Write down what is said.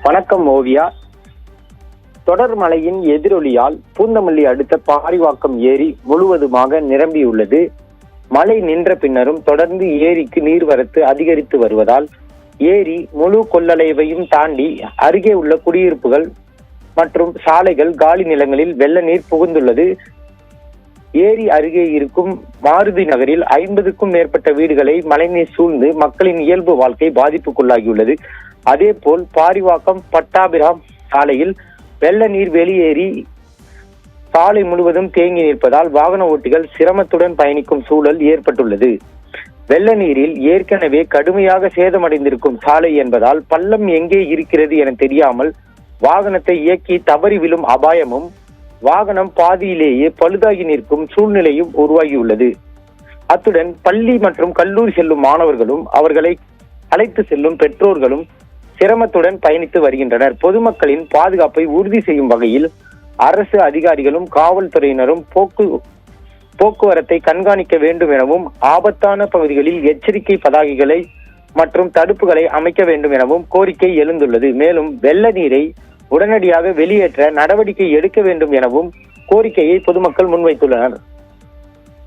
வணக்கம் ஓவியா. தொடர் மழையின் எதிரொலியால் பூந்தமல்லி அடுத்த பாரிவாக்கம் ஏரி முழுவதுமாக நிரம்பியுள்ளது. மழை நின்ற பின்னரும் தொடர்ந்து ஏரிக்கு நீர்வரத்து அதிகரித்து வருவதால் ஏரி முழு கொள்ளளவையும் தாண்டி அருகே உள்ள குடியிருப்புகள் மற்றும் சாலைகள், காலி நிலங்களில் வெள்ள நீர் புகுந்துள்ளது. ஏரி அருகே இருக்கும் மாருதி நகரில் 50க்கும் மேற்பட்ட வீடுகளை மழைநீர் சூழ்ந்து மக்களின் இயல்பு வாழ்க்கை பாதிப்புக்குள்ளாகியுள்ளது. அதேபோல் பாரிவாக்கம் பட்டாபிராம் சாலையில் வெள்ள நீர் வெளியேறி சாலை முழுவதும் தேங்கி நிற்பதால் வாகன ஓட்டிகள் சிரமத்துடன் பயணிக்கும் சூழல் ஏற்பட்டுள்ளது. வெள்ள நீரில் ஏற்கனவே கடுமையாக சேதமடைந்திருக்கும் சாலை என்பதால் பள்ளம் எங்கே இருக்கிறது என தெரியாமல் வாகனத்தை இயக்கி தவறி விழும் அபாயமும், வாகனம் பாதியிலேயே பழுதாகி நிற்கும் சூழ்நிலையும் உருவாகியுள்ளது. அத்துடன் பள்ளி மற்றும் கல்லூரி செல்லும் மாணவர்களும் அவர்களை அழைத்து செல்லும் பெற்றோர்களும் சிரமத்துடன் பயணித்து வருகின்றனர். பொதுமக்களின் பாதுகாப்பை உறுதி செய்யும் வகையில் அரசு அதிகாரிகளும் காவல்துறையினரும் போக்குவரத்தை கண்காணிக்க வேண்டும் எனவும், ஆபத்தான பகுதிகளில் எச்சரிக்கை பதாகைகளை மற்றும் தடுப்புகளை அமைக்க வேண்டும் எனவும் கோரிக்கை எழுந்துள்ளது. மேலும் வெள்ள நீரை உடனடியாக வெளியேற்ற நடவடிக்கை எடுக்க வேண்டும் எனவும் கோரிக்கையை பொதுமக்கள் முன்வைத்துள்ளனர்.